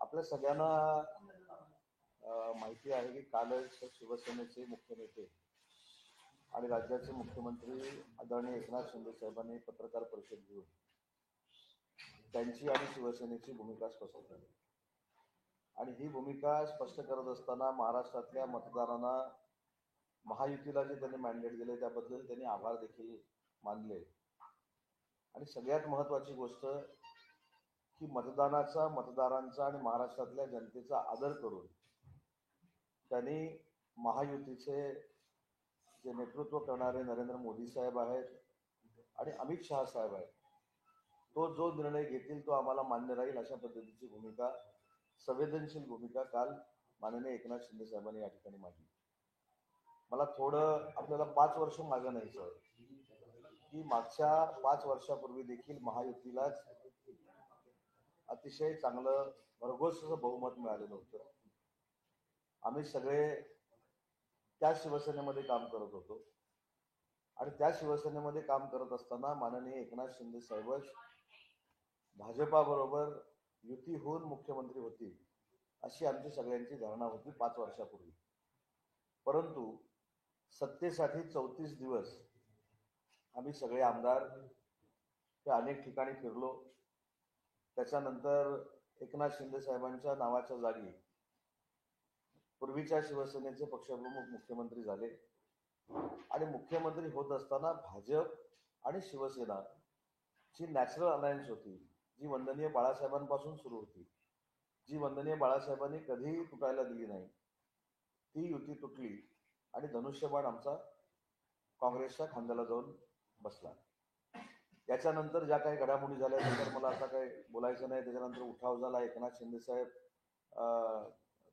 आपल्या सगळ्यांना माहिती आहे की कालच शिवसेनेचे मुख्य नेते आणि राज्याचे मुख्यमंत्री आदरणीय एकनाथ शिंदे साहेबांनी पत्रकार परिषद घेऊन त्यांची आणि शिवसेनेची भूमिका स्पष्ट केली. आणि ही भूमिका स्पष्ट करत असताना महाराष्ट्रातल्या मतदारांना महायुतीला जे त्यांनी मॅन्डेट दिले त्याबद्दल त्यांनी आभार देखील मानले. आणि सगळ्यात महत्त्वाची गोष्ट की मतदारांचा आणि महाराष्ट्रातल्या जनतेचा आदर करून त्यांनी महायुतीचे जे नेतृत्व करणारे नरेंद्र मोदी साहेब आहेत आणि अमित शहा साहेब आहेत, तो जो निर्णय घेतील तो आम्हाला मान्य राहील अशा पद्धतीची भूमिका, संवेदनशील भूमिका काल माननीय एकनाथ शिंदे साहेबांनी या ठिकाणी मांडली. मला थोडं आपल्याला 5 वर्ष मागे न्यायचं की मागच्या 5 वर्षापूर्वी देखील महायुतीलाच अतिशय चांगलं भरघोस बहुमत मिळालेलं होतं. आम्ही सगळे त्या शिवसेनेमध्ये काम करत होतो आणि त्या शिवसेनेमध्ये काम करत असताना माननीय एकनाथ शिंदे साहेबच भाजपाबरोबर युती होऊन मुख्यमंत्री होतील अशी आमची सगळ्यांची धारणा होती 5 वर्षापूर्वी. परंतु सत्तेसाठी 34 दिवस आम्ही सगळे आमदार ते अनेक ठिकाणी फिरलो. त्याच्यानंतर एकनाथ शिंदे साहेबांच्या नावाच्या जागी पूर्वीच्या शिवसेनेचे पक्षप्रमुख मुख्यमंत्री झाले आणि मुख्यमंत्री होत असताना भाजप आणि शिवसेना जी नॅचरल अलायन्स होती, जी वंदनीय बाळासाहेबांपासून सुरू होती, जी वंदनीय बाळासाहेबांनी कधीही तुटायला दिली नाही, ती युती तुटली आणि धनुष्यबाण आमचा काँग्रेसच्या खांद्याला जाऊन बसला. याच्यानंतर ज्या काही घडामोडी झाल्या त्याच्यावर मला आता काही बोलायचं नाही. त्याच्यानंतर उठाव झाला. एकनाथ शिंदे साहेब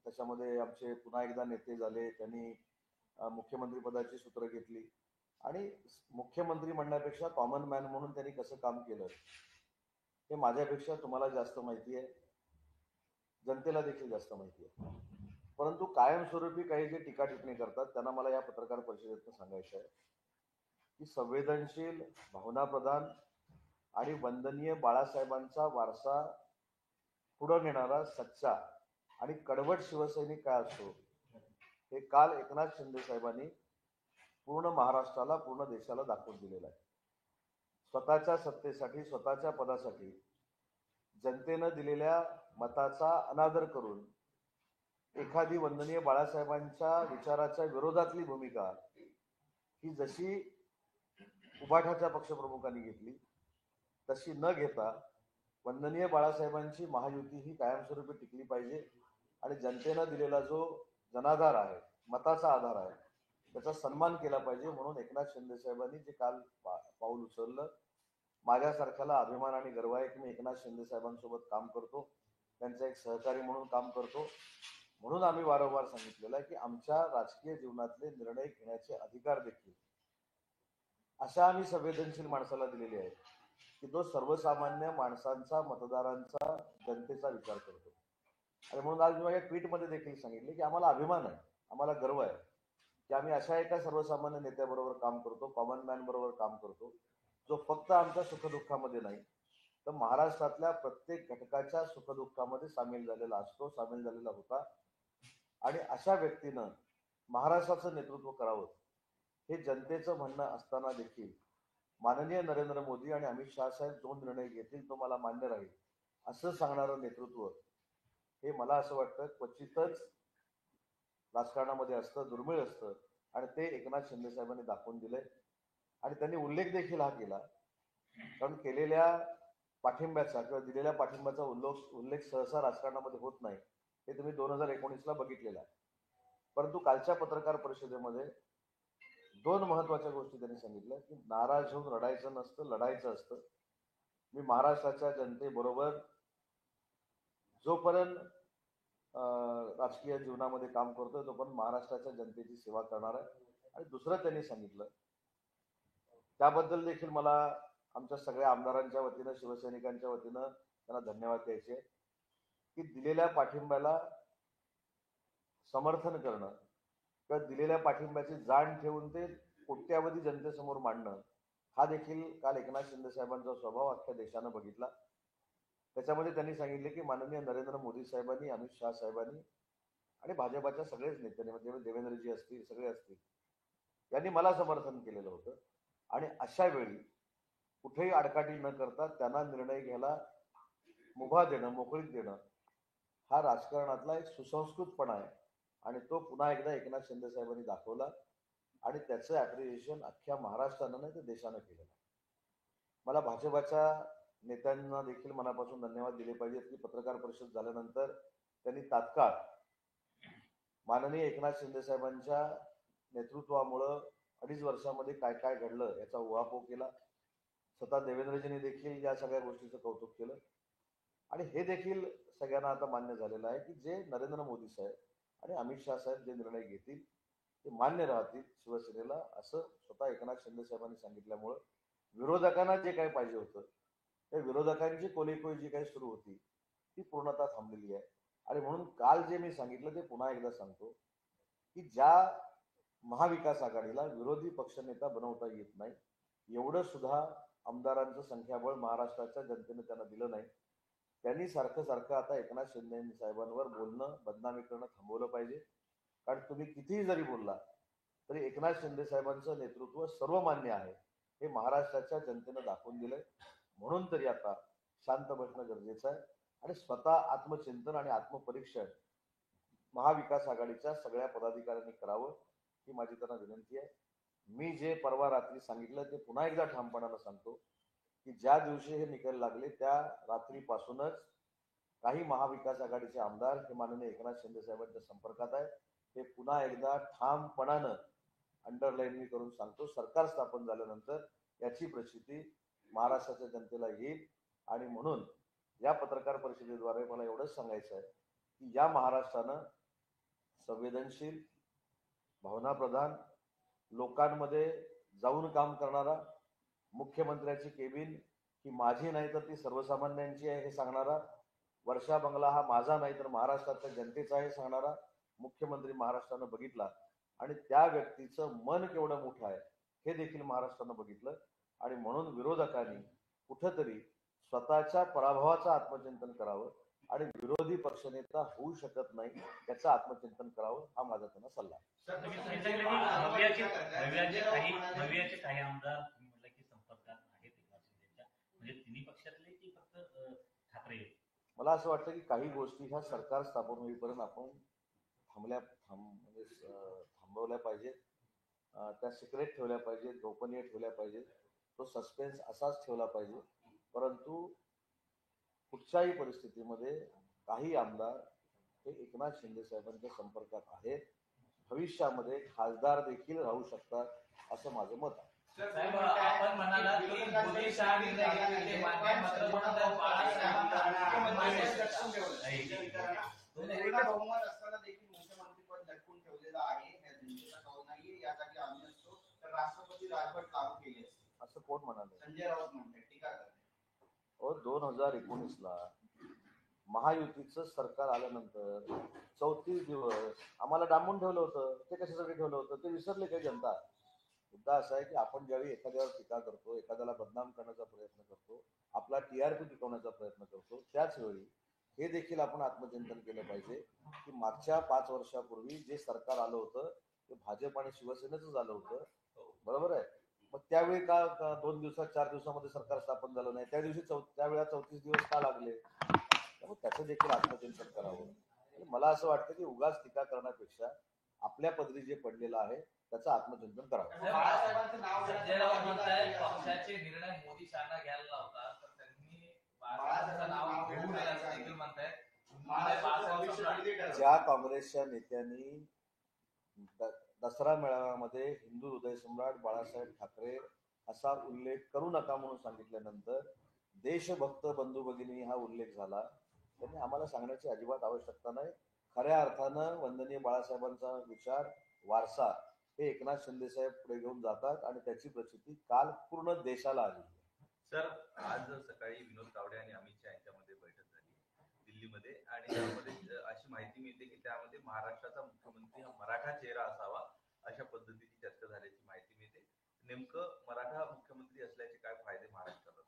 त्याच्यामध्ये आमचे पुन्हा एकदा नेते झाले. त्यांनी मुख्यमंत्रीपदाची सूत्र घेतली आणि मुख्यमंत्री म्हणण्यापेक्षा कॉमन मॅन म्हणून त्यांनी कसं काम केलं हे माझ्यापेक्षा तुम्हाला जास्त माहिती आहे, जनतेला देखील जास्त माहिती आहे. परंतु कायमस्वरूपी काही जे टीका टिप्पणी करतात त्यांना मला या पत्रकार परिषदेतून सांगायचं आहे की संवेदनशील, भावनाप्रधान आणि वंदनीय बाळासाहेबांचा वारसा पुढे नेणारा सच्चा आणि कडवट शिवसैनिक काय असतो हे काल एकनाथ शिंदे साहेबांनी पूर्ण महाराष्ट्राला, पूर्ण देशाला दाखवून दिलेलं आहे. स्वतःच्या सत्तेसाठी, स्वतःच्या पदासाठी जनतेनं दिलेल्या मताचा अनादर करून एखादी वंदनीय बाळासाहेबांच्या विचाराच्या विरोधातली भूमिका ही जशी उभाठाच्या पक्षप्रमुखांनी घेतली तशी न घेता वंदनीय बाळासाहेबांची महायुती ही कायमस्वरूपी टिकली पाहिजे आणि जनतेनं दिलेला जो जनाधार आहे, मताचा आधार आहे, त्याचा सन्मान केला पाहिजे म्हणून एकनाथ शिंदे साहेबांनी जे काल पाऊल उचललं, माझ्यासारख्याला अभिमान आणि गर्व आहे की मी एकनाथ शिंदे साहेबांसोबत काम करतो, त्यांचा एक सहकारी म्हणून काम करतो. म्हणून आम्ही वारंवार सांगितलेलं आहे की आमच्या राजकीय जीवनातले निर्णय घेण्याचे अधिकार देखील अशा आम्ही संवेदनशील माणसाला दिलेले आहेत की तो सर्वसामान्य माणसांचा, मतदारांचा, जनतेचा विचार करतो. आणि म्हणून आज मी माझ्या ट्विटमध्ये देखील सांगितले की आम्हाला अभिमान आहे, आम्हाला गर्व आहे की आम्ही अशा एका सर्वसामान्य नेत्याबरोबर काम करतो, कॉमन मॅन बरोबर काम करतो, जो फक्त आमच्या सुखदुःखामध्ये नाही तर महाराष्ट्रातल्या प्रत्येक घटकाच्या सुखदुःखामध्ये सामील झालेला असतो, सामील झालेला होता. आणि अशा व्यक्तीनं महाराष्ट्राचं नेतृत्व करावं हे जनतेचं म्हणणं असताना देखील माननीय नरेंद्र मोदी आणि अमित शहा साहेब जो निर्णय घेतील तो मला मान्य राहील असं सांगणारं नेतृत्व हे मला असं वाटतं क्वचितच राजकारणामध्ये असतं, दुर्मिळ असतं आणि ते एकनाथ शिंदे साहेबांनी दाखवून दिलंय. आणि त्यांनी उल्लेख देखील हा केला, कारण केलेल्या पाठिंब्याचा किंवा दिलेल्या पाठिंब्याचा उल्लेख सहसा राजकारणामध्ये होत नाही, हे तुम्ही 2019ला बघितलेलं आहे. परंतु कालच्या पत्रकार परिषदेमध्ये 2 महत्वाच्या गोष्टी त्यांनी सांगितल्या की नाराज होऊन रडायचं नसतं, लढायचं असतं. मी महाराष्ट्राच्या जनतेबरोबर जोपर्यंत राजकीय जीवनामध्ये काम करतोय तोपर्यंत महाराष्ट्राच्या जनतेची सेवा करणार आहे. आणि दुसरं त्यांनी सांगितलं, त्याबद्दल देखील मला आमच्या सगळ्या आमदारांच्या वतीनं, शिवसैनिकांच्या वतीनं त्यांना धन्यवाद द्यायचे की दिलेल्या पाठिंब्याला समर्थन करणं किंवा दिलेल्या पाठिंब्याची जाण ठेवून ते कोट्यावधी जनतेसमोर मांडणं हा देखील काल एकनाथ शिंदे साहेबांचा स्वभाव अख्ख्या देशानं बघितला. त्याच्यामध्ये त्यांनी सांगितले की माननीय नरेंद्र मोदी साहेबांनी, अमित शहा साहेबांनी आणि भाजपाच्या सगळेच नेत्यांनी म्हणजे देवेंद्रजी असतील, सगळे असतील, यांनी मला समर्थन केलेलं होतं. आणि अशा वेळी कुठेही आडकाठी न करता त्यांना निर्णय घ्यायला मुभा देणं, मोकळीक देणं, हा राजकारणातला एक सुसंस्कृतपणा आहे. आणि तो पुन्हा एकदा एकनाथ शिंदे साहेबांनी दाखवला आणि त्याचं ॲप्रिशिएशन अख्ख्या महाराष्ट्रानं नाही तर देशानं केलेलं. मला भाजपाच्या नेत्यांना देखील मनापासून धन्यवाद दिले पाहिजेत की पत्रकार परिषद झाल्यानंतर त्यांनी तात्काळ माननीय एकनाथ शिंदे साहेबांच्या नेतृत्वामुळं 2.5 वर्षामध्ये काय काय घडलं याचा उहापोह केला. स्वतः देवेंद्रजींनी देखील या सगळ्या गोष्टीचं कौतुक केलं. आणि हे देखील सगळ्यांना आता मान्य झालेलं आहे की जे नरेंद्र मोदी साहेब आणि अमित शहा साहेब जे निर्णय घेतील ते मान्य राहतील शिवसेनेला, असं स्वतः एकनाथ शिंदे साहेबांनी सांगितल्यामुळं विरोधकांना जे काही पाहिजे होतं, त्या विरोधकांची कोलीकोई जी काही सुरू होती ती पूर्णतः थांबलेली आहे. आणि म्हणून काल जे मी सांगितलं ते पुन्हा एकदा सांगतो की ज्या महाविकास आघाडीला विरोधी पक्षनेता बनवता येत नाही, एवढं सुद्धा आमदारांचं संख्याबळ महाराष्ट्राच्या जनतेने त्यांना दिलं नाही. त्यांनी सारखं सारखं आता एकनाथ शिंदे साहेबांवर बोलणं, बदनामी करणं थांबवलं पाहिजे. कारण तुम्ही कितीही जरी बोलला तरी एकनाथ शिंदे साहेबांचं नेतृत्व सर्वमान्य आहे हे महाराष्ट्राच्या जनतेनं दाखवून दिलंय. म्हणून तरी आता शांत बसणं गरजेचं आहे आणि स्वतः आत्मचिंतन आणि आत्मपरीक्षण महाविकास आघाडीच्या सगळ्या पदाधिकाऱ्यांनी करावं ही माझी त्यांना विनंती आहे. मी जे परवा रात्री सांगितलं ते पुन्हा एकदा ठामपणानं सांगतो की ज्या दिवशी हे निकाल लागले त्या रात्रीपासूनच काही महाविकास आघाडीचे आमदार हे माननीय एकनाथ शिंदे साहेबांच्या संपर्कात आहे. हे पुन्हा एकदा ठामपणानं अंडरलाईन मी करून सांगतो. सरकार स्थापन झाल्यानंतर याची प्रचिती महाराष्ट्राच्या जनतेला येईल. आणि म्हणून या पत्रकार परिषदेद्वारे मला एवढंच सांगायचं आहे की या महाराष्ट्रानं संवेदनशील, भावनाप्रधान, लोकांमध्ये जाऊन काम करणारा, मुख्यमंत्र्याची केबिन ही माझी नाही तर ती सर्वसामान्यांची आहे हे सांगणारा, वर्षा बंगला हा माझा नाही तर महाराष्ट्राच्या जनतेचा आहे सांगणारा मुख्यमंत्री महाराष्ट्रानं बघितला. आणि त्या व्यक्तीचं मन केवढं मोठं आहे हे देखील महाराष्ट्रानं बघितलं. आणि म्हणून विरोधकांनी कुठंतरी स्वतःच्या पराभवाचं आत्मचिंतन करावं आणि विरोधी पक्षनेता होऊ शकत नाही याचं आत्मचिंतन करावं हा माझा त्यांना सल्ला आहे. भव्याचे काही आमदार तुम्ही म्हटलं की संपर्कात आहेत एकनाथ शिंदेच्या, म्हणजे तिन्ही पक्षातले की फक्त ठाकरे? मला असं वाटतं की काही गोष्टी ह्या सरकार स्थापन होईपर्यंत आपण थांबवल्या पाहिजेत, त्या सिक्रेट ठेवल्या पाहिजेत, गोपनीय ठेवल्या पाहिजेत, तो सस्पेन्स असाच ठेवला पाहिजे. परंतु कुठच्याही परिस्थितीमध्ये काही आमदार हे एकनाथ शिंदे साहेबांच्या संपर्कात आहेत, भविष्यामध्ये खासदार देखील राहू शकतात असं माझं मत आहे. आपण म्हणाला की मोदी शहा निर्णय घेतले ते मान्य आहे, मात्र बहुमत असताना देखील मुख्यमंत्रीपद लटकून ठेवलेलं आहे. जनतेचा कौल नाही यासाठी आम्ही असतो तर राष्ट्रपती राजवट लागू केली असते असं कोण म्हणाले? संजय राऊत म्हणतात, टीका करतात. 2019ला महायुतीचं सरकार आल्यानंतर 34 दिवस आम्हाला डांबून ठेवलं होतं. ते कशासाठी ठेवलं होतं ते विसरले काही जनता? मुद्दा असा आहे की आपण ज्यावेळी एखाद्यावर टीका करतो, एखाद्याला बदनाम करण्याचा प्रयत्न करतो, आपला TRP टिकवण्याचा प्रयत्न करतो, त्याच वेळी हे देखील आपण आत्मचिंतन केलं पाहिजे की मागच्या 5 वर्षापूर्वी जे सरकार आलं होतं ते भाजप आणि शिवसेनेचं झालं होतं, बरोबर आहे? मग त्यावेळी का 2 दिवसात 4 दिवसामध्ये सरकार स्थापन झालं नाही? त्या दिवशी त्यावेळेला 34 दिवस का लागले? त्यामुळे त्याचं देखील आत्मचिंतन करावं. आणि मला असं वाटतं की उगाच टीका करण्यापेक्षा आपल्या पदरी जे पडलेलं आहे त्याचं आत्मचिंतन करावं. संजय राऊत म्हणतायत पक्षाचे निर्णय मोदी शहाना घ्यायला लावतात, तर त्यांनी बाळासाहेबांचं नाव घेऊ नये असं देखील म्हणतायत. ज्या काँग्रेसच्या नेत्यांनी दसरा मेळाव्यामध्ये हिंदू हृदयसम्राट बाळासाहेब ठाकरे असा उल्लेख करू नका म्हणून सांगितल्यानंतर देशभक्त बंधू भगिनी हा उल्लेख झाला, त्यांनी आम्हाला सांगण्याची अजिबात आवश्यकता नाही. खऱ्या अर्थानं वंदनीय बाळासाहेबांचा विचार, वारसा हे एकनाथ शिंदे साहेब पुढे घेऊन जातात आणि त्याची प्रचिती काल पूर्ण देशाला आली. सर, आज सकाळी विनोद तावडे आणि अमित शहा यांच्यामध्ये बैठक झाली दिल्लीमध्ये आणि त्यामध्ये अशी माहिती मिळते की त्यामध्ये महाराष्ट्राचा मुख्यमंत्री हा मराठा चेहरा असावा अशा पद्धतीची चर्चा झाल्याची माहिती मिळते. नेमकं मराठा मुख्यमंत्री असल्याचे काय फायदे महाराष्ट्राला?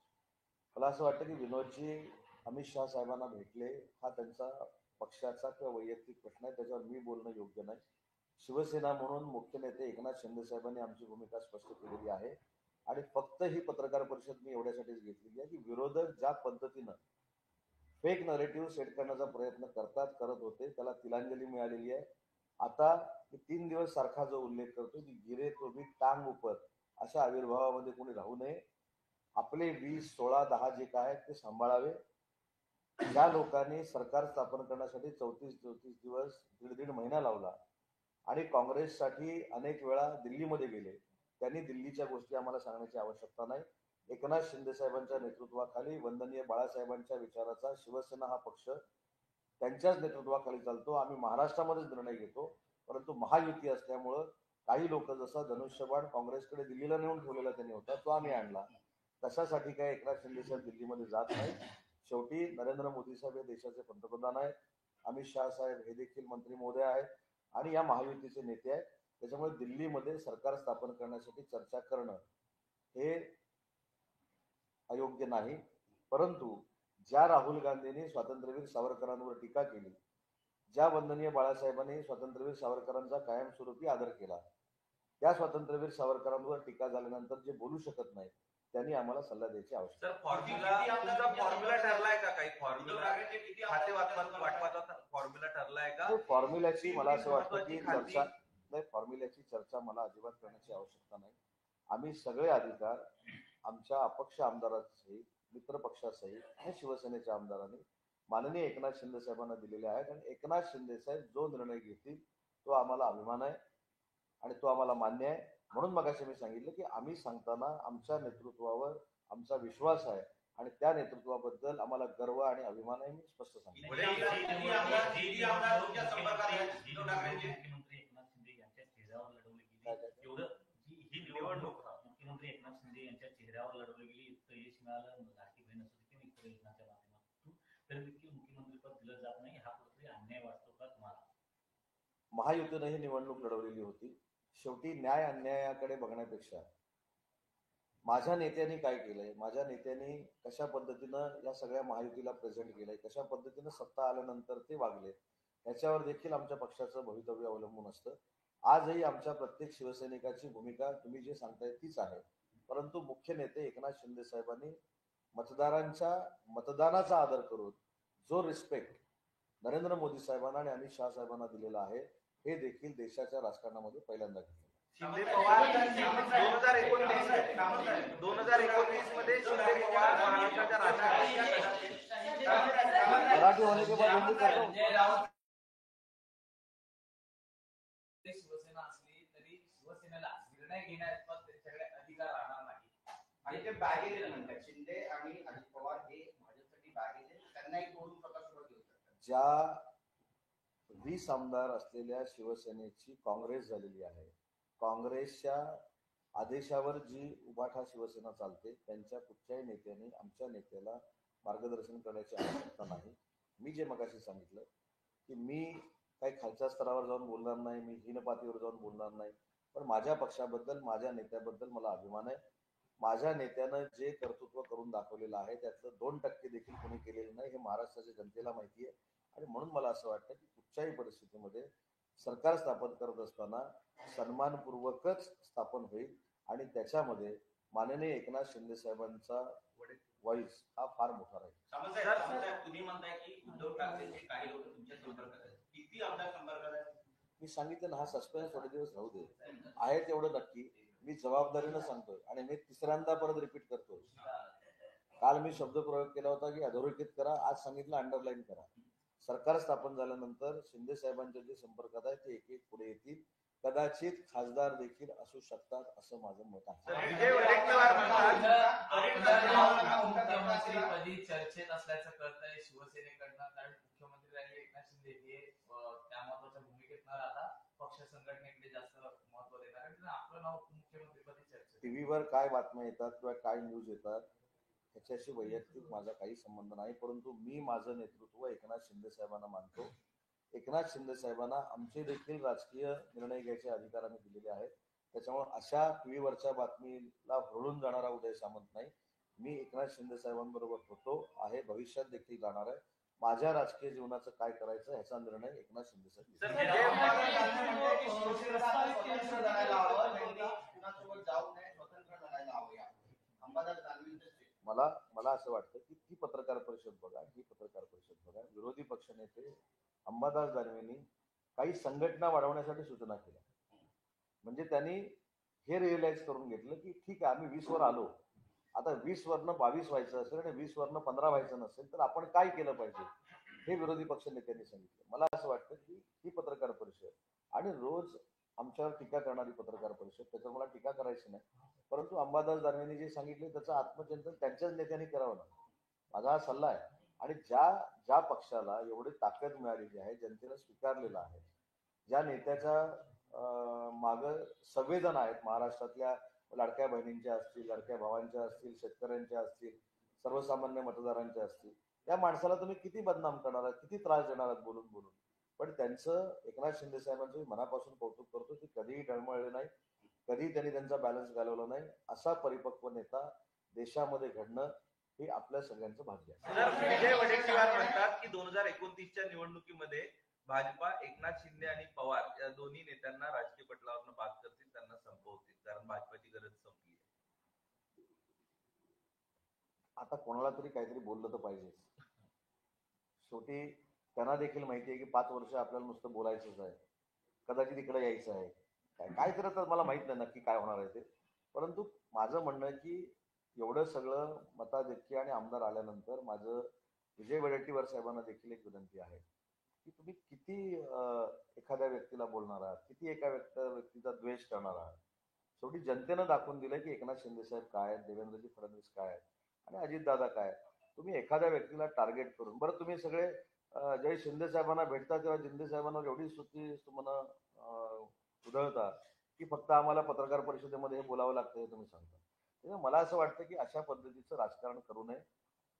मला असं वाटतं की विनोदजी अमित शहा साहेबांना भेटले हा त्यांचा पक्षाचा किंवा वैयक्तिक प्रश्न आहे, त्याच्यावर मी बोलणं योग्य नाही. शिवसेना म्हणून मुख्य नेते एकनाथ शिंदे साहेबांनी आमची भूमिका स्पष्ट केलेली आहे आणि फक्त ही पत्रकार परिषद मी एवढ्यासाठीच घेतलेली आहे की विरोधक ज्या पद्धतीनं फेक नरेटिव्ह सेट करण्याचा प्रयत्न करत होते त्याला तिलांजली मिळालेली आहे. आता मी 3 दिवस सारखा जो उल्लेख करतो की गिरे तो भी टांग उपर अशा आविर्भावामध्ये कोणी राहू नये. आपले 20, 16, 10 जे काय आहेत ते सांभाळावे. ज्या लोकांनी सरकार स्थापन करण्यासाठी 34 दिवस, दीड महिना लावला आणि काँग्रेससाठी अनेक वेळा दिल्लीमध्ये गेले, त्यांनी दिल्लीच्या गोष्टी आम्हाला सांगण्याची आवश्यकता नाही. एकनाथ शिंदे साहेबांच्या नेतृत्वाखाली वंदनीय बाळासाहेबांच्या विचाराचा शिवसेना हा पक्ष त्यांच्याच नेतृत्वाखाली चालतो. आम्ही महाराष्ट्रामध्येच निर्णय घेतो, परंतु महायुती असल्यामुळं काही लोक जसा धनुष्यबाण काँग्रेसकडे दिल्लीला नेऊन ठेवलेला त्यांनी होता तो आम्ही आणला. कशासाठी काय एकनाथ शिंदे साहेब दिल्लीमध्ये जात नाही. शेवटी नरेंद्र मोदी साहेब हे देशाचे पंतप्रधान आहेत, अमित शहा साहेब हे देखील मंत्री महोदय आहेत आणि या महायुतीचे नेते आहेत. त्याच्यामुळे दिल्लीमध्ये सरकार स्थापन करण्यासाठी चर्चा करणं हे अयोग्य नाही. परंतु ज्या राहुल गांधींनी स्वातंत्र्यवीर सावरकरांवर टीका केली, ज्या वंदनीय बाळासाहेबांनी स्वातंत्र्यवीर सावरकरांचा कायमस्वरूपी आदर केला, त्या स्वातंत्र्यवीर सावरकरांवर टीका झाल्यानंतर जे बोलू शकत नाही त्यांनी आम्हाला सल्ला द्यायची आवश्यकता. सर फॉर्म्युला ठरलाय का? काही फॉर्म्युला खाते वाटपाचा फॉर्म्युला ठरलाय का? फॉर्म्युल्याची मला असं वाटतं की चर्चा नाही, फॉर्म्युल्याची चर्चा मला अजिबात करण्याची आवश्यकता नाही. आम्ही सगळे अधिकार आमच्या अपक्ष आमदारांसहित, मित्र पक्षासहित आणि शिवसेनेच्या आमदारांनी माननीय एकनाथ शिंदे साहेबांना दिलेले आहेत आणि एकनाथ शिंदे साहेब जो निर्णय घेतील तो आम्हाला अभिमान आहे आणि तो आम्हाला मान्य आहे. म्हणून मगाशी मी सांगितलं की आम्ही सांगताना आमच्या नेतृत्वावर आमचा विश्वास आहे आणि त्या नेतृत्वाबद्दल आम्हाला गर्व आणि अभिमान आहे. मी स्पष्ट सांगितलं. मुख्यमंत्री एकनाथ शिंदे यांच्या चेहऱ्यावर लढवली गेली एवढं ही निवडणूक मुख्यमंत्री एकनाथ शिंदे यांच्या चेहऱ्यावर लढवली गेली, इतकं यश मिळालं लाडकी बहीण असू दे किंवा इतर योजनांच्या माध्यमातून, तरी देखील मुख्यमंत्रीपद दिलं जात नाही. हा कुठेतरी अन्याय वाटतो का तुम्हाला? महायुतीनं ही निवडणूक लढवलेली होती. शेवटी न्याय अन्यायाकडे बघण्यापेक्षा माझ्या नेत्यांनी काय केलंय, माझ्या नेत्यांनी कशा पद्धतीनं या सगळ्या महायुतीला प्रेझेंट केलंय, कशा पद्धतीनं सत्ता आल्यानंतर ते वागले, याच्यावर देखील आमच्या पक्षाचं भवितव्य अवलंबून असतं. आजही आमच्या प्रत्येक शिवसैनिकाची भूमिका तुम्ही जे सांगताय तीच आहे. परंतु मुख्य नेते एकनाथ शिंदे साहेबांनी मतदानाचा आदर करून जो रिस्पेक्ट नरेंद्र मोदी साहेबांना आणि अमित शहा साहेबांना दिलेला आहे हे देखील देशाच्या राजकारणामध्ये पहिल्यांदा घेतलं. शिंदे पवार 2019 मध्ये शिंदे पवार महाराष्ट्राच्या राजकारणात मराठी होने के बाद हिंदी करता हूं. शिवसेना असली तरी शिवसेनेला निर्णय घेण्यात त्यांच्याकडे अधिकार राहणार नाही आणि ते बॅगेज म्हणतात. शिंदे आणि अजित पवार हे भाजपसाठी बॅगेज आहे, त्यांनाही तोडून स्वतःसोबत घेऊ शकतात. ज्या 20 आमदार असलेल्या शिवसेनेची काँग्रेस झालेली आहे, काँग्रेसच्या आदेशावर जी उभाठा शिवसेना चालते त्यांच्या कुठच्याही नेत्याने आमच्या नेत्याला मार्गदर्शन करण्याची आवश्यकता नाही. मी जे मगाशी सांगितलं की मी काही खालच्या स्तरावर जाऊन बोलणार नाही, मी हीनपातीवर जाऊन बोलणार नाही, पण माझ्या पक्षाबद्दल, माझ्या नेत्याबद्दल मला अभिमान आहे. माझ्या नेत्यानं जे कर्तृत्व करून दाखवलेलं आहे त्यातलं 2% देखील कोणी केलेलं नाही हे महाराष्ट्राच्या जनतेला माहिती आहे. आणि म्हणून मला असं वाटतं की कुठच्याही परिस्थितीमध्ये सरकार स्थापन करत असताना सन्मानपूर्वकच स्थापन होईल आणि त्याच्यामध्ये माननीय एकनाथ शिंदे साहेबांचा व्हॉइस हा फार मोठा राहील. सामंतसाहेब, तुम्ही म्हणताय की उद्धव ठाकरेंचे काही लोक तुमच्या संपर्कात आहेत, किती आमदार संपर्कात आहेत? मी सांगितलं ना, हा सस्पेन्स थोडे दिवस राहू दे. आहे तेवढं नक्की मी जबाबदारीनं सांगतोय आणि मी तिसऱ्यांदा परत रिपीट करतोय. काल मी शब्दप्रयोग केला होता की अधोरेखित करा, आज सांगितलं अंडरलाईन करा. सरकार स्थापन झाल्यानंतर शिंदे साहेबांच्या जे संपर्कात आहे ते एक एक पुढे येतील. कदाचित खासदार देखील असू शकतात असं माझं मत आहे. मुख्यमंत्रीपदी चर्चेत असल्याचं कळतंय शिवसेनेकडनं, कारण मुख्यमंत्री राहिले एकनाथ शिंदे हे त्या महत्वाच्या भूमिकेत न राहता पक्ष संघटनेकडे जास्त महत्व देणार, कारण आपलं नाव मुख्यमंत्रीपदी चर्चेत. टीव्हीवर काय बातम्या येतात किंवा काय न्यूज येतात ह्याच्याशी वैयक्तिक माझा काही संबंध नाही. परंतु मी माझं नेतृत्व एकनाथ शिंदे साहेबांना मानतो. एकनाथ शिंदे साहेबांना आमचे देखील राजकीय निर्णय घ्यायचे अधिकार आम्ही दिलेले आहेत. त्याच्यामुळे अशा टीव्हीवरच्या बातमीला भरडून जाणारा उदय सामंत नाही. मी एकनाथ शिंदे साहेबांबरोबर होतो आहे, भविष्यात देखील जाणार आहे. माझ्या राजकीय जीवनाचं काय करायचं ह्याचा निर्णय एकनाथ शिंदे साहेब घेतील. सर, शिवसेनेला स्वतंत्र लढायला हवं, त्यांनी कुणासोबत जाऊ नये, स्वतंत्र लढायला हवं. या अंबादास दानवेंचं मला असं वाटतं की ही पत्रकार परिषद बघा. विरोधी पक्षनेते अंबादास दानवेंनी काही संघटना वाढवण्यासाठी सूचना केल्या. म्हणजे त्यांनी हे रिअलाइज करून घेतलं की ठीक आहे, आम्ही 20 वर आलो, आता 20 वरनं 22 व्हायचं असेल आणि 20 वरनं 15 व्हायचं नसेल तर आपण काय केलं पाहिजे, हे विरोधी पक्ष नेत्यांनी सांगितलं. मला असं वाटतं की ही पत्रकार परिषद आणि रोज आमच्यावर टीका करणारी पत्रकार परिषद, त्याच्यावर मला टीका करायची नाही, परंतु अंबादास दानवेंनी जे सांगितले त्याचं आत्मचिंतन त्यांच्याच नेत्यांनी करावं ना, माझा हा सल्ला आहे. आणि ज्या पक्षाला एवढी ताकद मिळालेली आहे, जनतेनं स्वीकारलेलं आहे, ज्या नेत्याच्या माग सगळेजण आहेत, महाराष्ट्रातल्या लाडक्या बहिणींच्या असतील, लाडक्या भावांच्या असतील, शेतकऱ्यांच्या असतील, सर्वसामान्य मतदारांच्या असतील, या माणसाला तुम्ही किती बदनाम करणार आहात, किती त्रास देणार आहात बोलून बोलून. पण त्यांचं, एकनाथ शिंदे साहेबांचं मी मनापासून कौतुक करतो की कधीही डळमळले नाही, कधी त्यांनी त्यांचा बॅलन्स घालवला नाही. असा परिपक्व नेता देशामध्ये घडणं हे आपल्या सगळ्यांचं भाग्य आहे. सर, विजय वडेट्टीवार म्हणतात की 2029च्या निवडणुकीमध्ये भाजपा एकनाथ शिंदे आणि पवार या दोन्ही नेत्यांना राजकीय पटलावरनं बाद करतील, त्यांना संपवतील, कारण भाजपाची गरज संपली आहे. आता कोणाला तरी काहीतरी बोललं तर पाहिजे. शेवटी त्यांना देखील माहिती आहे की 5 वर्ष आपल्याला नुसतं बोलायचंच आहे, कदाचित इकडे यायचं आहे, काय करत तर मला माहित नाही नक्की काय होणार आहे ते. परंतु माझं म्हणणं आहे की एवढं सगळं मताधिक्य आणि आमदार आल्यानंतर माझं विजय वडेट्टीवार साहेबांना देखील एक विनंती आहे की तुम्ही किती एखाद्या व्यक्तीला बोलणार आहात, किती एका व्यक्तीचा द्वेष करणार आहात. शेवटी जनतेनं दाखवून दिलं की एकनाथ शिंदे साहेब काय आहेत, देवेंद्रजी फडणवीस काय आहेत आणि अजितदादा काय. तुम्ही एखाद्या व्यक्तीला टार्गेट करून, बरं तुम्ही सगळे ज्यावेळी शिंदे साहेबांना भेटता तेव्हा शिंदे साहेबांवर एवढी स्तुती तुम्हाला उधळता की फक्त आम्हाला पत्रकार परिषदेमध्ये हे बोलावं लागतं हे तुम्ही सांगता. त्यामुळे मला असं वाटतं की अशा पद्धतीचं राजकारण करू नये.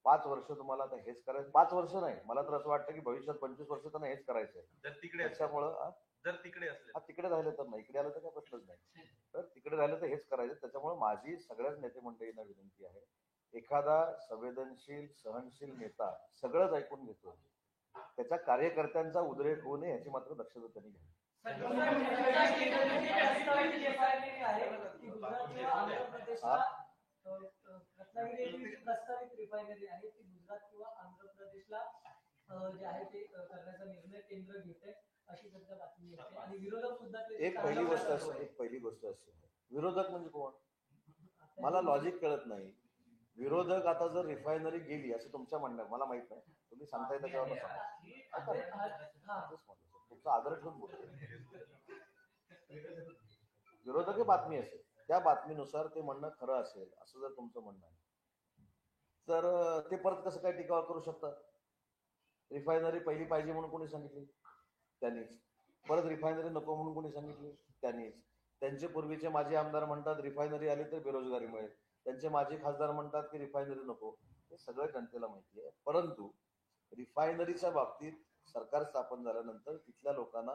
5 वर्ष तुम्हाला आता हेच करायचं, 5 वर्ष नाही, मला तर असं वाटतं की भविष्यात 25 वर्ष त्यांना हेच करायचंय. जर तिकडे असेल, त्याच्यामुळं तिकडे राहिलं तर नाही, इकडे आलं तर काय प्रश्नच नाही. तर तिकडे राहिलं तर हेच करायचं. त्याच्यामुळे माझी सगळ्याच नेते मंडळींना विनंती आहे, एखादा संवेदनशील, सहनशील नेता सगळंच ऐकून घेतो, त्याच्या कार्यकर्त्यांचा उद्रेक होऊ नये याची मात्र दक्षता त्यांनी घ्यावी. प्रस्तावित रिफायनरी आहे ती गुजरात किंवा आंध्र प्रदेशला जे आहे ते करण्याचा निर्णय केंद्र घेते अशी सध्या बातमी येते. आणि विरोधक सुद्धा एक पहिली गोष्ट असते, विरोधक म्हणजे कोण, मला लॉजिक कळत नाही. विरोधक आता जर रिफायनरी गेली असं तुमच्या म्हणणं, मला माहित नाही, तुम्ही सांगताय त्याच्यावर तुमचा आदर ठेवून बोलतो. विरोधक ही बातमी असेल, त्या बातमीनुसार ते म्हणणं खरं असेल असं जर तुमचं म्हणणं आहे तर ते परत कसं काय टीका करू शकतात. रिफायनरी पहिली पाहिजे म्हणून कोणी सांगितली, त्यांनीच. परत रिफायनरी नको म्हणून कोणी सांगितली, त्यांनीच. त्यांचे पूर्वीचे माजी आमदार म्हणतात रिफायनरी आली तर बेरोजगारी मिळेल, त्यांचे माजी खासदार म्हणतात की रिफायनरी नको. हे सगळं जनतेला माहिती आहे. परंतु रिफायनरीच्या बाबतीत सरकार स्थापन झाल्यानंतर तिथल्या लोकांना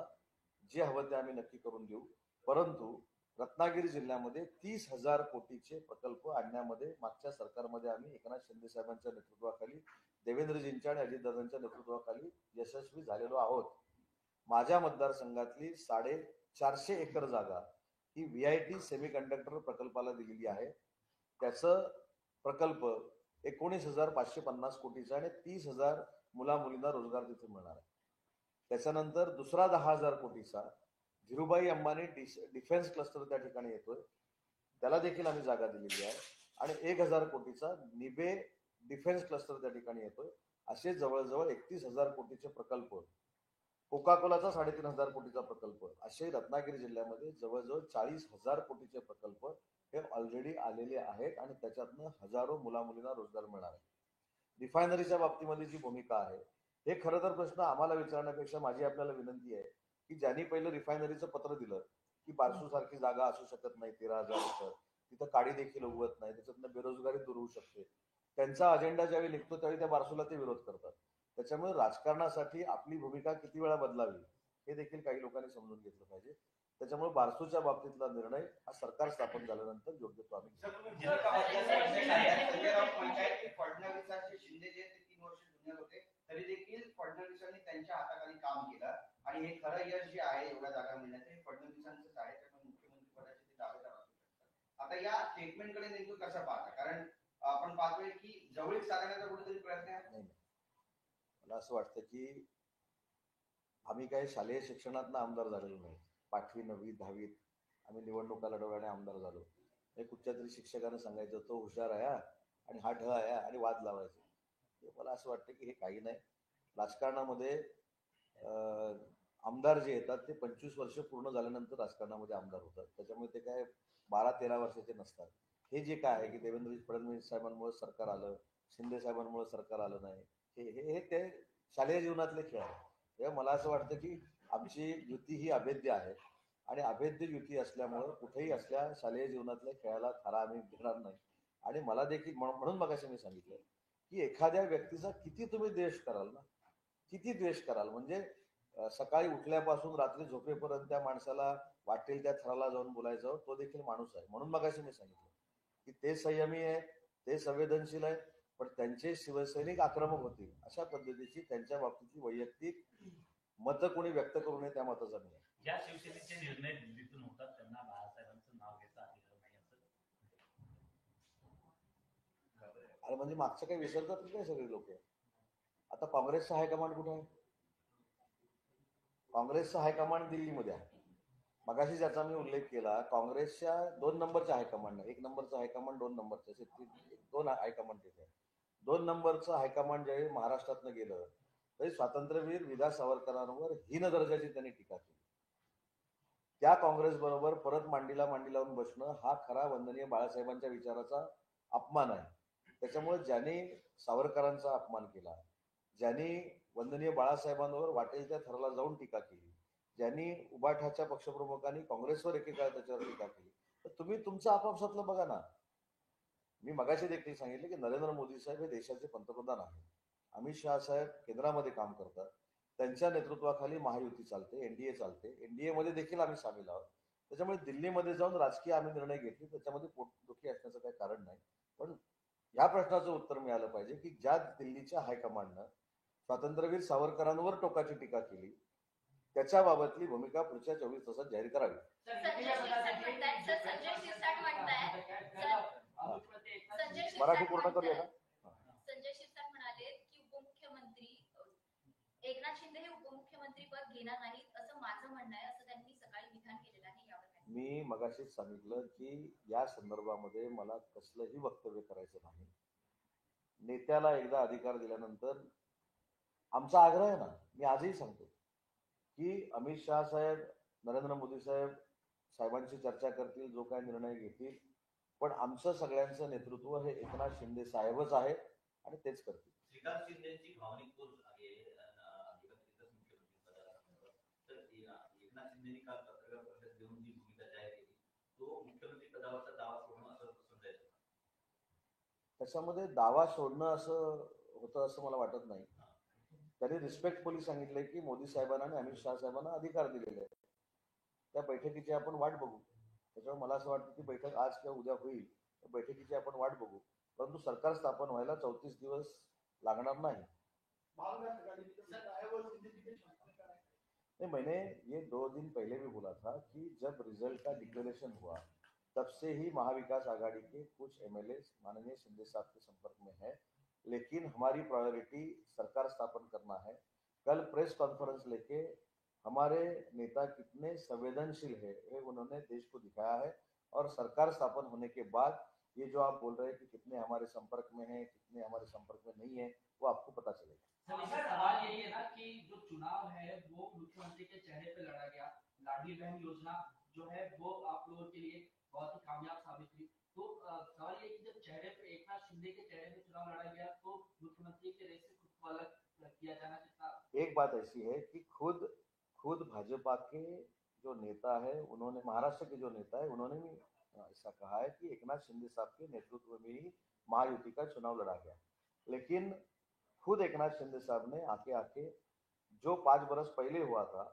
जे हवं ते आम्ही नक्की करून देऊ. परंतु रत्नागिरी जिल्ह्यामध्ये 30,000 कोटीचे प्रकल्प आणण्यामध्ये मागच्या सरकारमध्ये आम्ही एकनाथ शिंदे साहेबांच्या नेतृत्वाखाली, देवेंद्रजींच्या आणि अजितदादांच्या नेतृत्वाखाली यशस्वी झालेलो आहोत. माझ्या मतदारसंघातली 450 एकर जागा ही VIT सेमीकंडक्टर प्रकल्पाला दिलेली आहे. त्याचं प्रकल्प 19,550 कोटीचा आणि 30,000 मुलामुलींना रोजगार तिथे मिळणार आहे. त्याच्यानंतर दुसरा 10,000 कोटीचा धीरुभाई अंबानी डिफेन्स क्लस्टर त्या ठिकाणी येतोय, त्याला देखील आम्ही जागा दिलेली आहे. आणि 1,000 कोटीचा निबे डिफेन्स क्लस्टर त्या ठिकाणी येतोय. असे जवळजवळ 31,000 कोटीचे प्रकल्प, कोका कोलाचा 3,500 कोटीचा प्रकल्प, असे रत्नागिरी जिल्ह्यामध्ये जवळजवळ 40,000 कोटीचे प्रकल्प हे ऑलरेडी आलेले आहेत आणि त्याच्यातनं हजारो मुलामुलींना रोजगार मिळणार आहे. रिफायनरीच्या बाबतीमध्ये जी भूमिका आहे, हे खरं तर प्रश्न आम्हाला विचारण्यापेक्षा माझी आपल्याला विनंती आहे की ज्यांनी पहिलं रिफायनरीचं पत्र दिलं की बारसू सारखी जागा असू शकत नाही, 13,000 एकर, तिथं काडी देखील उगवत नाही, त्याच्यातनं बेरोजगारी दूर होऊ शकते, त्यांचा अजेंडा ज्यावेळी निघतो त्यावेळी त्या बारसूला ते विरोध करतात. त्याच्यामुळे राजकारणासाठी आपली भूमिका किती वेळा बदलावी हे देखील काही लोकांनी समजून घेतलं पाहिजे. त्याच्यामुळे बारसूच्या बाबतीतला निर्णय हा सरकार स्थापन झाल्यानंतर योग्य तो आम्ही घेऊ. सर, संजय राऊत म्हणतायत की फडणवीसांचे शिंदे जे ते 3 वर्ष जुनियर होते तरी देखील फडणवीसांनी त्यांच्या हाताखाली काम केलं आणि हे खरं यश जे आहे एवढ्या जागा मिळण्याचं हे फडणवीसांचंच आहे, त्यामुळे मुख्यमंत्री पदाचे ते दावेदार असू शकतात. आता या स्टेटमेंटकडे नेमकं कसं पाहता? कारण आपण पाहतोय की जवळीक साधण्याचा कुठेतरी प्रयत्न आहे. नाही मला असं वाटतं की आम्ही काही शालेय शिक्षणातनं आमदार झालेलो नाही. 8वी 9वी 10वीत आम्ही निवडणुका लढवल्याने आमदार झालो. एक कुठच्या तरी शिक्षकानं सांगायचं तो हुशार आहे आणि हा ढ आहे आणि वाद लावायचे. मला असं वाटतं की हे काही नाही. राजकारणामध्ये आमदार जे येतात ते 25 वर्ष पूर्ण झाल्यानंतर राजकारणामध्ये आमदार होतात. त्याच्यामुळे ते काय 12-13 वर्षाचे नसतात. हे जे काय आहे की देवेंद्र फडणवीस साहेबांमुळे सरकार आलं, शिंदे साहेबांमुळे सरकार आलं नाही, हे हे हे ते शालेय जीवनातले खेळ आहे. तेव्हा मला असं वाटतं की आमची युती ही अभेद्य आहे आणि अभेद्य युती असल्यामुळं कुठेही असल्या शालेय जीवनातल्या खेळाला थारा आम्ही घेणार नाही. आणि मला देखील म्हणून मगाशी मी सांगितलं की एखाद्या व्यक्तीचा किती तुम्ही द्वेष कराल ना, किती द्वेष कराल. म्हणजे सकाळी उठल्यापासून रात्री झोपेपर्यंत त्या माणसाला वाटेल त्या थराला जाऊन बोलायचं, तो देखील माणूस आहे. म्हणून मगाशी मी सांगितलं की ते संयमी आहे, ते संवेदनशील आहे, पण त्यांचे शिवसैनिक आक्रमक होतील अशा पद्धतीची त्यांच्या बाबतीतली वैयक्तिक मतं कोणी व्यक्त करू नये त्या मताचा मी आहे. ज्या शिवसेनेचे निर्णय दिल्लीतून होतात त्यांना बाळासाहेबांचं नाव घेता आलेलं नाही असं. अरे म्हणजे मागचं काही विसरतात काय सगळे लोक. आता काँग्रेसचा हायकमांड कुठे आहे? काँग्रेसचा हायकमांड दिल्लीमध्ये आहे. मगाशी ज्याचा मी उल्लेख केला, काँग्रेसच्या 2 नंबरच्या हायकमांड, 1 नंबरचा हायकमांड, 2 नंबरचा, 2 हायकमांड तिथे. 2 नंबरचं हायकमांड ज्यावेळी महाराष्ट्रातनं गेलं तरी स्वातंत्र्यवीर विदा सावरकरांवर हीन दर्जाची त्यांनी टीका केली. त्या काँग्रेस बरोबर परत मांडीला मांडी लावून बसणं हा खरा वंदनीय बाळासाहेबांच्या विचाराचा अपमान आहे. त्याच्यामुळे ज्यांनी सावरकरांचा अपमान केला, ज्यांनी वंदनीय बाळासाहेबांवर वाटेल त्या थराला जाऊन टीका केली, ज्यांनी उबाठाच्या पक्षप्रमुखांनी काँग्रेसवर एकेकाळ त्याच्यावर टीका केली, तर तुम्ही तुमचं आपापसातलं बघा ना. मी मगाशी देखील सांगितलं की नरेंद्र मोदी साहेब हे देशाचे पंतप्रधान आहेत. अमित शहा साहेब केंद्रामध्ये काम करतात. त्यांच्या नेतृत्वाखाली महायुती चालते, एनडीए चालते. एनडीए मध्ये देखील आम्ही सामील आहोत. त्याच्यामुळे दिल्लीमध्ये जाऊन राजकीय आम्ही निर्णय घेतले, त्याच्यामध्ये पोटदुखी असण्याचं काही कारण नाही. पण या प्रश्नाचं उत्तर मिळालं पाहिजे की ज्या दिल्लीच्या हायकमांडनं स्वातंत्र्यवीर सावरकरांवर टोकाची टीका केली त्याच्याबाबतली भूमिका पुढच्या 24 तासात जाहीर करावी. मराठी पूर्ण करूया का? संजय शिरसाट म्हणाले की उपमुख्यमंत्री एकनाथ शिंदे हे उपमुख्यमंत्री पद घेणार नाहीत असं माझं म्हणणं आहे, असं त्यांनी सकाळी विधान केलेलं आहे. यावर मी मगाशीच सांगितलं की या संदर्भामध्ये मला कसलंही वक्तव्य करायचं नाही. नेत्याला एकदा अधिकार दिल्यानंतर आमचा आग्रह आहे ना, मी आजही सांगतो की अमित शहा साहेब, नरेंद्र मोदी साहेबांची चर्चा करतील, जो काय निर्णय घेतील, पण आमचं सगळ्यांचं नेतृत्व हे एकनाथ शिंदे साहेबच आहे आणि तेच करतील. श्रीकांत शिंदेची भावनिक तोच आहे मुख्यमंत्री पदाला. तर एकनाथ शिंदेनी काल पत्रकार परिषद देऊन जी भूमिका जाहीर केली, तो मुख्यमंत्री पदावरचा दावा सोडणं असं समजायचं. त्याच्यामध्ये दावा सोडणं असं होतं असं मला वाटत नाही. त्यांनी रिस्पेक्टफुली सांगितलंय की मोदी साहेबांना आणि अमित शहा साहेबांना अधिकार दिलेले आहेत. त्या बैठकीची आपण वाट बघू. त्याच्यामुळे मला असं वाटतं की बैठक आज किंवा उद्या होईल, त्या बैठकीची आपण वाट बघू. परंतु सरकार स्थापन व्हायला 34 दिवस लागणार नाही. नहीं, मैंने ये 2 दिन पहले भी बोला था कि जब रिजल्ट का डिक्लेरेशन हुआ तब से ही महाविकास आघाड़ी के कुछ एमएलए माननीय शिंदे साहब के संपर्क में है, लेकिन हमारी प्रायोरिटी सरकार स्थापन करना है. कल प्रेस कॉन्फ्रेंस लेके हमारे नेता कितने संवेदनशील है ये उन्होंने देश को दिखाया है. और सरकार स्थापन होने के बाद ये जो आप बोल रहे हैं कि कितने हमारे संपर्क में है, कितने हमारे संपर्क में नहीं है, वो आपको पता चलेगा. सवाल यही है ना कि जो चुनाव है वो मुख्यमंत्री के चेहरे पे लड़ा गया. लाडली बहन योजना जो है वो आप लोगों के लिए बहुत ही कामयाब साबित हुई. तो सवाल ये कि जब चेहरे पे एकनाथ शिंदे के चेहरे पे चुनाव लड़ा गया तो मुख्यमंत्री के रेस से खुद को अलग किया जाना कितना. एक बात ऐसी है कि खुद भाजपा के जो नेता है, उन्होंने महाराष्ट्र के जो नेता है उन्होंने भी ऐसा कहा है कि एकनाथ शिंदे साहब के नेतृत्व में ही महायुति का चुनाव लड़ा गया. लेकिन खुद एकनाथ शिंदे साहब ने आके जो 5 बरस पहले हुआ था,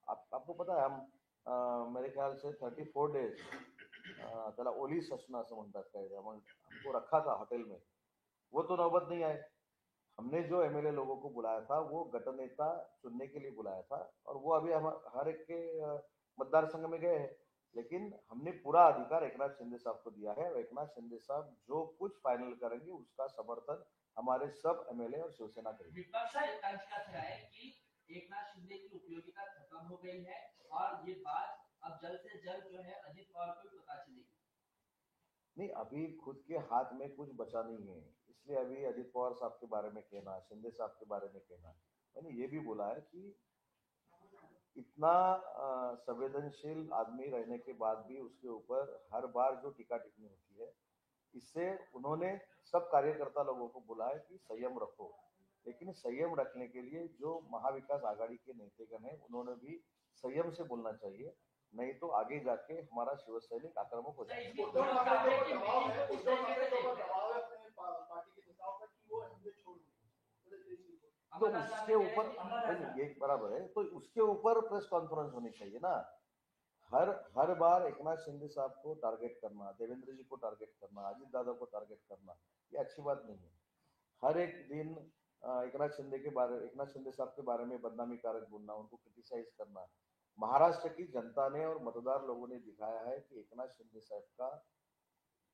आपको पता है, हम मेरे ख्याल से 34 डेज त्याला ओलीस असणं असं म्हणतात काय मग हमको रखा था होटल में, वो तो नौबत नहीं आए. हमने जो एमएलए लोगों को बुलाया था वो गठनेता चुनने के लिए बुलाया था और वो अभी हम हर एक के मतदार संघ में गए हैं. लेकिन हमने पूरा अधिकार एकनाथ शिंदे साहब को दिया है और एकनाथ शिंदे साहब जो कुछ फाइनल करेंगे उसका समर्थन हमारे सब एमएलए और शिवसेना करेगी. विपक्ष एकांश का कहना है कि एकनाथ शिंदे की उपयोगिता खत्म हो गई है और ये बात अब जल्द से जल्द जो है अजित पवार को भी पता चलेगी. नहीं, अभी खुद के हाथ में कुछ बचा नहीं है, इसलिए अभी अजित पवार साहब के बारे में कहना, शिंदे साहब के बारे में कहना. मैंने ये भी बोला है कि इतना संवेदनशील आदमी रहने के बाद भी उसके ऊपर हर बार जो टीका टिप्पणी होती है, इससे उन्होंने सब कार्यकर्ता लोगों को बोला है कि संयम रखो. लेकिन संयम रखने के लिए जो महाविकास आघाड़ी के नेतागण हैं उन्होंने भी संयम से बोलना चाहिए, नहीं तो आगे जाके हमारा शिवसैनिक आक्रामक हो जाएगा. उद्धव ठाकरे को दबाव है, उद्धव ठाकरे को दबाव है अपने पार्टी के नेताओं पर कि वो हिंदू छोड़ दें. तो उसके ऊपर नहीं, ये बराबर है, तो उसके ऊपर प्रेस कॉन्फ्रेंस होनी चाहिए ना. हर बार एकनाथ शिंदे साहब को टारगेट करना, देवेंद्र जी को टारगेट करना, अजित दादा को टारगेट करना, ये अच्छी बात नहीं है. हर एक दिन एकनाथ शिंदे साहब के बारे में बदनामी कारक बोलना, उनको क्रिटिसाइज करना. महाराष्ट्र की जनता ने और मतदार लोगों ने दिखाया है कि एकनाथ शिंदे साहब का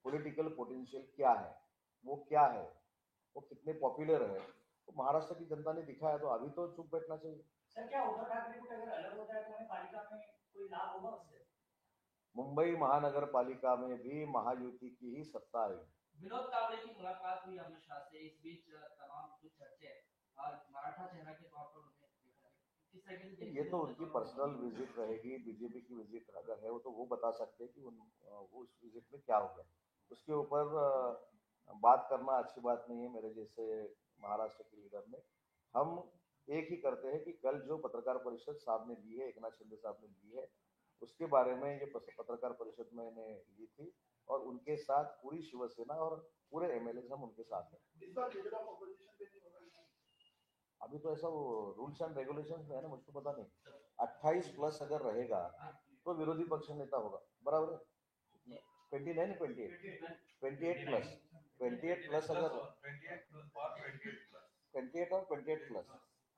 पॉलिटिकल पोटेंशियल क्या है, वो क्या है, वो कितने पॉपुलर है, तो महाराष्ट्र की जनता ने दिखाया. तो अभी तो चुप बैठना चाहिए. सर क्या उद्धव ठाकरे को अगर अलग होता है तो हमें पालिका में कोई लाभ होगा उससे? मुंबई महानगर पालिका में भी महायुति की ही सत्ता है. विनोद तावड़े की मुलाकात हुई अमित शाह से. इस बीच तमाम कुछ चर्चे और मराठा चेहरा के तौर पर उन्हें देखा गया. किस तरह की ये तो उनकी पर्सनल विजिट रहेगी, बीजेपी की विजिट अगर है वो तो वो बता सकते हैं कि वो उस विजिट में क्या हो गया. उसके ऊपर बात करना अच्छी बात नहीं है मेरे जैसे महाराष्ट्र के लीडर ने. हम एक ही करते हैं कि कल जो पत्रकार परिषद साहब ने ली है, एकनाथ शिंदे साहब ने ली है, उसके बारे में ये पत्रकार परिषद मैंने ली थी और उनके साथ पूरी शिवसेना और पूरे एमएलए हम उनके साथ हैं. इस बार लीडर ऑफ अपोजिशन पे नहीं होगा. अभी तो ऐसा वो रूल्स एंड रेगुलेशंस में है ना, मुझको पता नहीं. 28 प्लस अगर रहेगा तो विरोधी पक्ष नेता होगा, बराबर है. 29 नहीं 28 प्लस 28 प्लस अगर 28 और 28 प्लस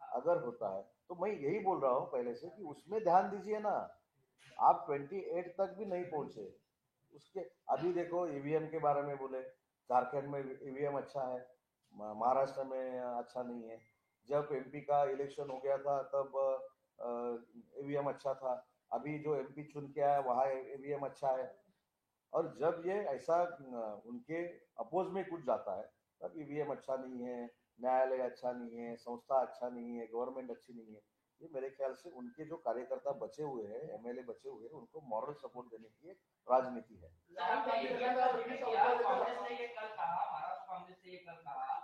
अगर होता है तो मैं यही बोल रहा हूँ पहले से कि उसमें ध्यान दीजिए ना. आप 28 तक भी नहीं पहुंचे. उसके अभी देखो ईवीएम के बारे में बोले, झारखंड में ईवीएम अच्छा है, महाराष्ट्र में अच्छा नहीं है. जब एमपी का इलेक्शन हो गया था तब ईवीएम अच्छा था. अभी जो एमपी चुन के आया वहाँ ईवीएम अच्छा है. और जब ये ऐसा उनके अपोज में कुछ जाता है तब ईवीएम अच्छा नहीं है, न्यायालय अच्छा नहीं है, संस्था अच्छा नहीं है, गवर्नमेंट अच्छी नहीं है. ये मेरे ख्याल से उनके जो कार्यकर्ता बचे हुए हैं, एमएलए बचे हुए हैं, उनको मॉरल सपोर्ट देने की एक राजनीति है. कांग्रेस ने ये कल कहा, महाराष्ट्र कांग्रेस ने ये कल कहा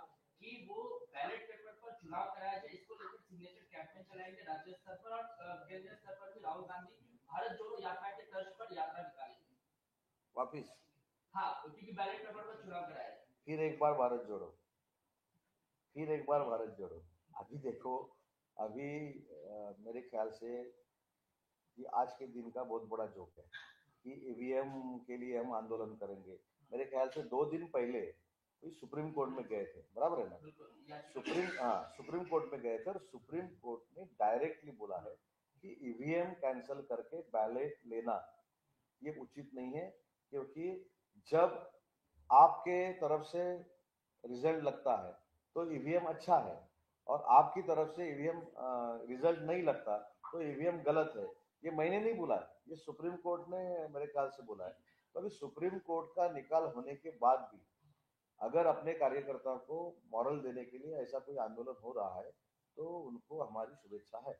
कि वो बैलेट पेपर पर चुनाव कराया जाए, इसको लेकर सिग्नेचर कैंपेन चलाएंगे राज्य स्तर पर और केंद्रीय स्तर पर भी. राहुल गांधी भारत जोड़ो यात्रा के तर्ज पर यात्रा निकालेंगे वापिस हाँ, क्योंकि बैलेट पेपर पर चुनाव कराया जाए. फिर एक बार भारत जोड़ो, फिर एक बार भारत जोड़ो. अभी देखो, अभी मेरे ख्याल से ये आज के दिन का बहुत बड़ा जोक है कि ईवीएम के लिए हम आंदोलन करेंगे. मेरे ख्याल से 2 दिन पहले कोई सुप्रीम कोर्ट में गए थे, बराबर है ना. सुप्रीम कोर्ट में गए थे और सुप्रीम कोर्ट ने डायरेक्टली बोला है कि ईवीएम कैंसिल करके बैलेट लेना ये उचित नहीं है, क्योंकि जब आपके तरफ से रिजल्ट लगता है तो ईवीएम अच्छा है और आपकी तरफ से ईवीएम रिजल्ट नहीं लगता तो ईवीएम गलत है. ये मैंने नहीं बोला, ये सुप्रीम कोर्ट ने मेरे ख्याल से बोला है. तो अभी सुप्रीम कोर्ट का निकाल होने के बाद भी अगर अपने कार्यकर्ता को मॉरल देने के लिए ऐसा कोई आंदोलन हो रहा है तो उनको हमारी शुभेच्छा है.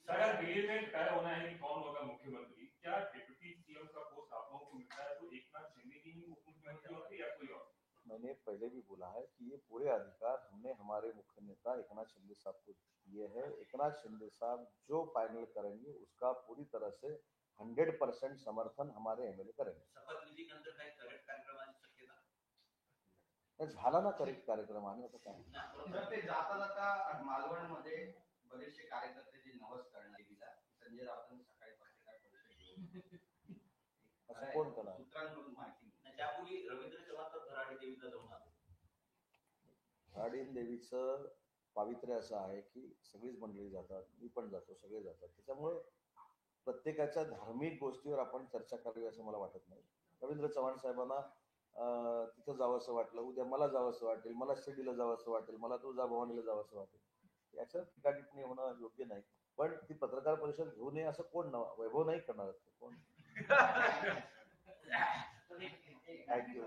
सर दिल्ली में तय होना है कि कौन होगा मुख्यमंत्री. क्या डिप्टी सीएम का पोस्ट आप लोगों को मिलता है तो एकनाथ शिंदे जी ही उप मुख्यमंत्री होंगे या कोई और? मैंने पहले भी बोला है कि ये पूरे अधिकार हमने हमारे मुख्य नेता एकनाथ शिंदे साहब को दिए हैं. एकनाथ शिंदे साहब जो फाइनल करेंगे उसका पूरी तरह से 100% समर्थन हमारे एमएलए करेंगे. शपथविधीनंतर काही करेक्ट कार्यक्रमाची शक्यता झाला ना करेक्ट कार्यक्रम आणि आता काय. तर ते जाता जाता मालवणमध्ये बरेचसे कार्यकर्ते जे नवस करणार देवीला, संजय राऊतांनी सकाळी पत्रकार परिषद असं कोण करणार? सूत्रांकडून माहिती मिळते. आणि त्यापूर्वी रवींद्र चव्हाण तर भराडी देवीला जाऊन आले. राडीन देवीचं पावित्र्य असं आहे की सगळीच मंडळी जातात, मी पण जातो, सगळे जातात. त्याच्यामुळे प्रत्येकाच्या धार्मिक गोष्टीवर आपण चर्चा करावी असं मला वाटत नाही. रवींद्र चव्हाण साहेबांना तिथं जावंसं वाटलं, उद्या मला जावंसं वाटेल, मला शिर्डीला जावंसं वाटेल, मला तुळजाभवानीला जावंसं वाटेल. याच्यावर टीकाटिप्पणी होणं योग्य नाही. पण ती पत्रकार परिषद घेऊ नये असं कोण वैभव नाही करणार कोण. थँक्यू.